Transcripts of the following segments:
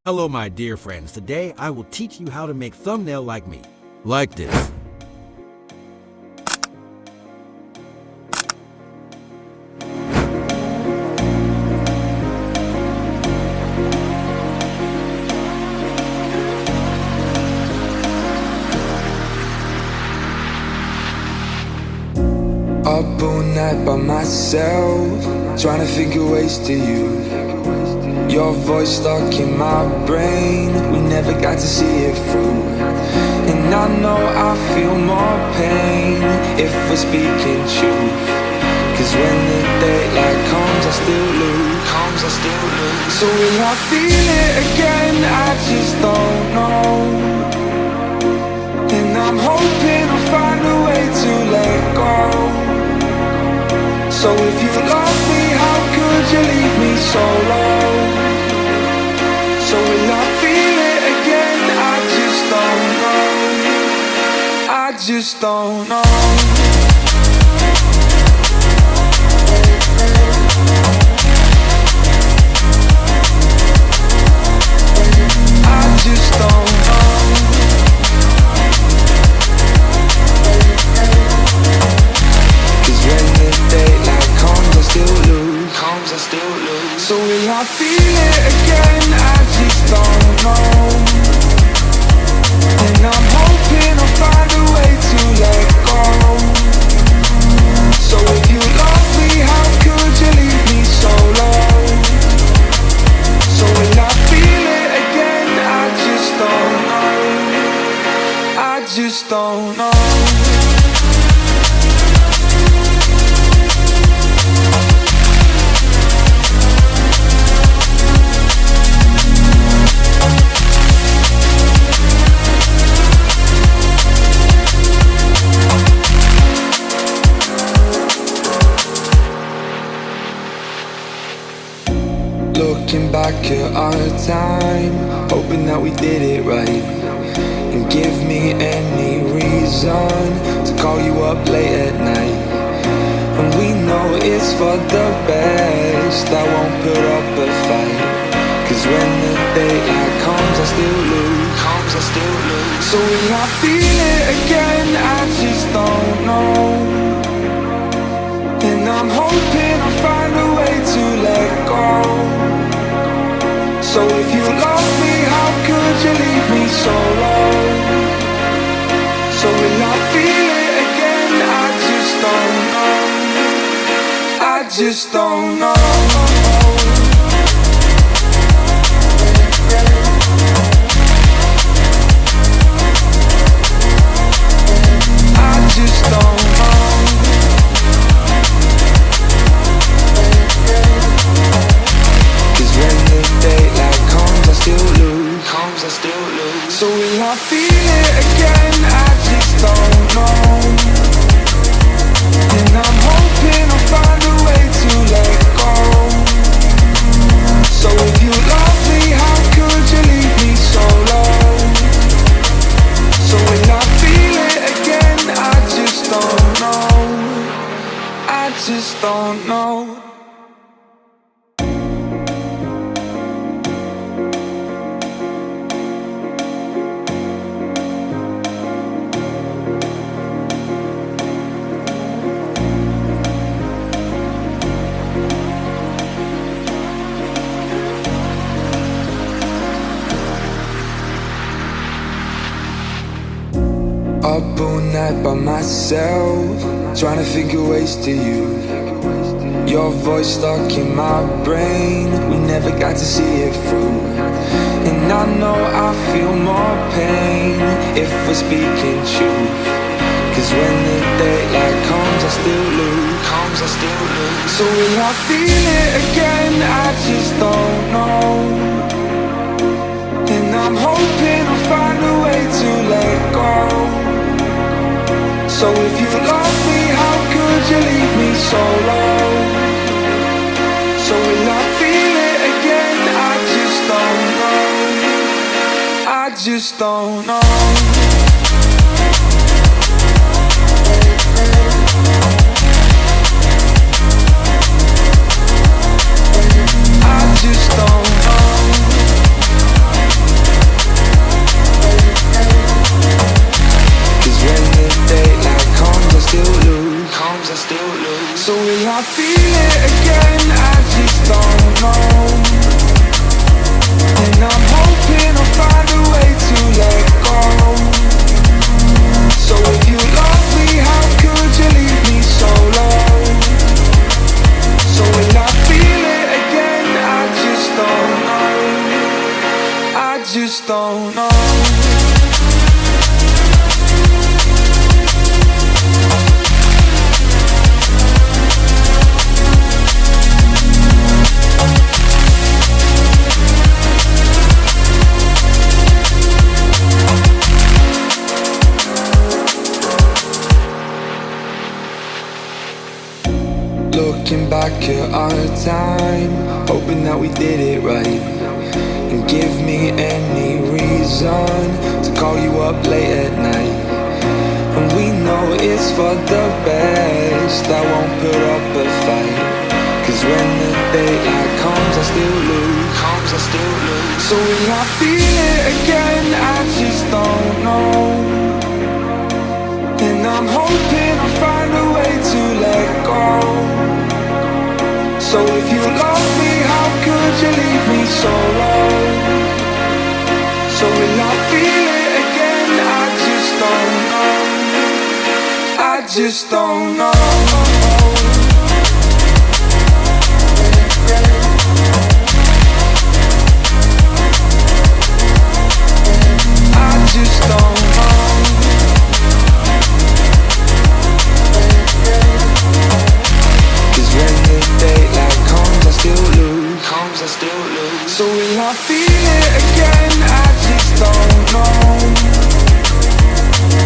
Hello my dear friends, today I will teach you how to make thumbnail like me. Like this. Up all night by myself, trying to think of ways to use your voice stuck in my brain. We never got to see it through, and I know I feel more pain if we're speaking truth. Cause when the daylight comes, I still lose. So will I feel it again? I just don't know. And I'm hoping I'll find a way to let go. So if you love me, how could you leave me so low? So will I feel it again? I just don't know. I just don't know. I just don't know. Cause when the daylight comes, I still lose. So will I feel it again? I just don't know. And I'm hoping I'll find a way to let go. So if you love me, how could you leave me so low? So will I feel it again? I just don't know. I just don't know. Looking back at our time, hoping that we did it right. And give me any reason to call you up late at night. And we know it's for the best, I won't put up a fight. Cause when the daylight comes, I still lose. So will I feel it again? I just don't know. And I'm hoping I'll find a way to let go. So if you love me, how could you leave me so low? So will I feel it again? I just don't know. I just don't know. I just don't know. Cause when the daylight comes, I still lose. So will I feel it again? I just don't know. And I'm hoping I'll find a way to let go. So if you love me, how could you leave me so low? So will I feel it again? I just don't know. I just don't know. Up all night by myself, trying to think of ways to use your voice stuck in my brain. We never got to see it through, and I know I feel more pain if we're speaking truth. Cause when the daylight comes, I still lose. So will I feel it again? I just don't know. And I'm hoping I'll find a way to let go. So if you love me, how could you leave me so low? So will I feel it again? I just don't know. I just don't know. I just don't know. So will I feel it again? I just don't know. And I'm hoping I'll find a way to let go. So if you love me, how could you leave me so low? So will I feel it again? I just don't know. I just don't know. Looking back at our time, hoping that we did it right. And give me any reason to call you up late at night. And we know it's for the best, I won't put up a fight. Cause when the daylight comes, I still lose. So will I feel it again? I just don't know. And I'm hoping I'll find a way to let go. So if you love me, how could you leave me so low? So will I feel it again? I just don't know. I just don't know. I just don't know. Cause when the daylight comes, I still lose. So will I feel it again? I just don't know.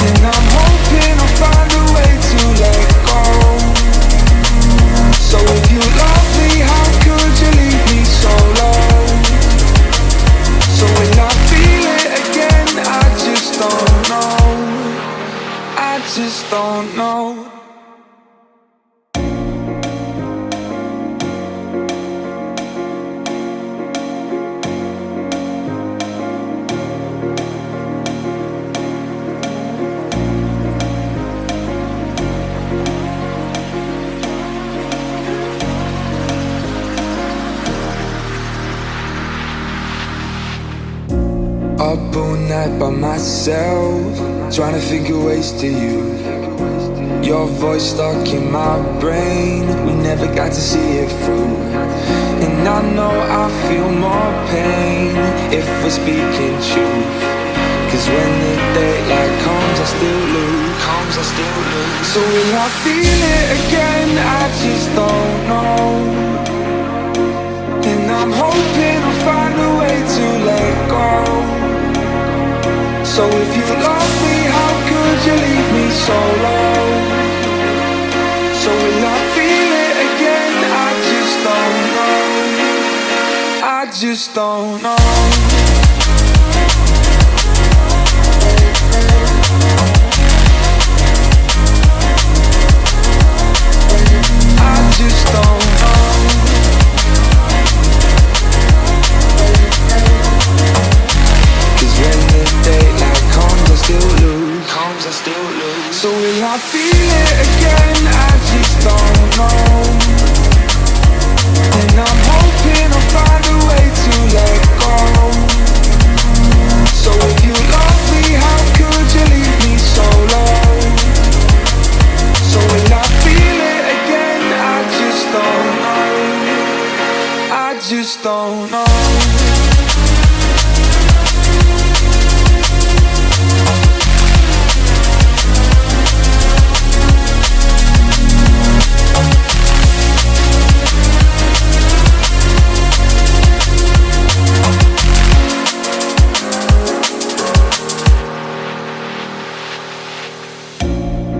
And I'm hoping I'll find a way to let go. So if you love me, how could you leave me so low? So will I feel it again? I just don't know. I just don't know. Up all night by myself, trying to figure ways to you. Your voice stuck in my brain, we never got to see it through. And I know I feel more pain if we're speaking truth. Cause when the daylight comes, I still lose. So will I feel it again? I just don't know. And I'm hoping I'll find a way to let go. So if you love me, how could you leave me so low? So will I feel it again? I just don't know. I just don't know. I just don't know. Cause when the daylight comes, I still lose. So will I feel it again? I just don't know. And I'm hoping I'll find a way to let go. So if you love me, how could you leave me so low? So will I feel it again? I just don't know. I just don't know.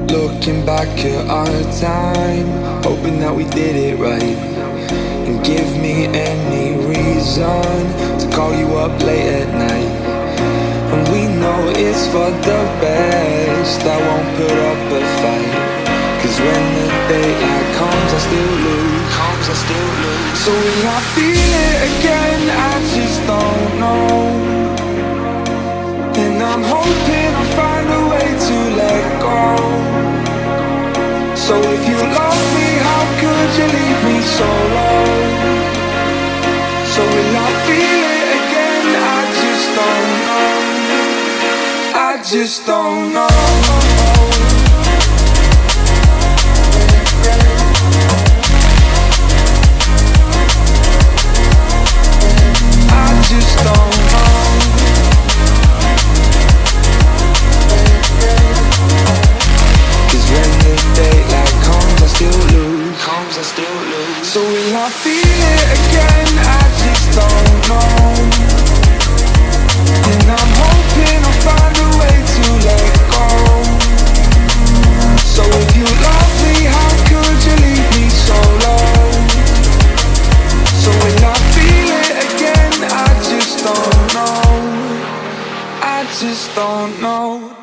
Looking back at our time, hoping that we did it right. And give me any reason to call you up late at night. And we know it's for the best, I won't put up a fight. Cause when the daylight comes, I still lose. So will I feel it again? I just don't know. And I'm hoping I'll find a way to let go. So if you love me, how you leave me so low? So will I feel it again? I just don't know. I just don't know. I just don't know. 'Cause when the daylight comes, I still lose. So will I feel it again? I just don't know. And I'm hoping I'll find a way to let go. So if you love me, how could you leave me so low? So will I feel it again? I just don't know. I just don't know.